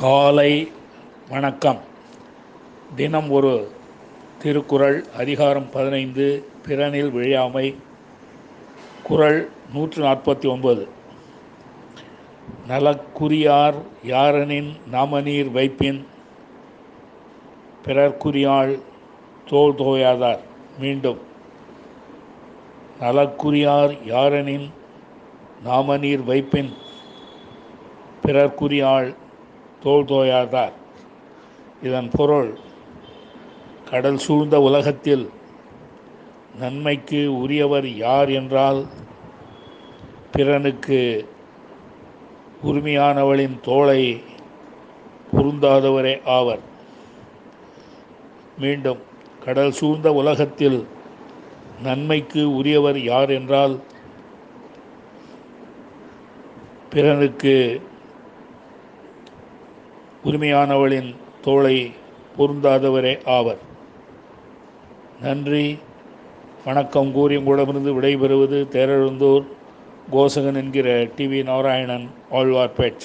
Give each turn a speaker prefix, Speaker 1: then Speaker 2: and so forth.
Speaker 1: காலை வணக்கம். தினம் ஒரு திருக்குறள். அதிகாரம் 15, பிறனில் விழையாமை. குறள் 149. நலக்குரியார் யாரெனின் நாமநீர் வைப்பின், பிறர்க்குரியாள் தோள் தோயாதார். மீண்டும், நலக்குரியார் யாரெனின் நாமநீர் வைப்பின், பிறர்க்குரியாள் தோள் தோயாதார். இதன் பொருள், கடல் சூழ்ந்த உலகத்தில் நன்மைக்கு உரியவர் யார் என்றால் பிறனுக்கு உரிமையானவளின் தோளை பொருந்தாதவரே ஆவர். மீண்டும், கடல் சூழ்ந்த உலகத்தில் நன்மைக்கு உரியவர் யார் என்றால் பிறனுக்கு உரிமையானவளின் தோளை பொருந்தாதவரே ஆவர். நன்றி, வணக்கம் கூறி உங்களிடமிருந்து விடைபெறுவது தேரெழுந்தூர் கோசகன் என்கிற டிவி நாராயணன், ஆழ்வார்பேட்.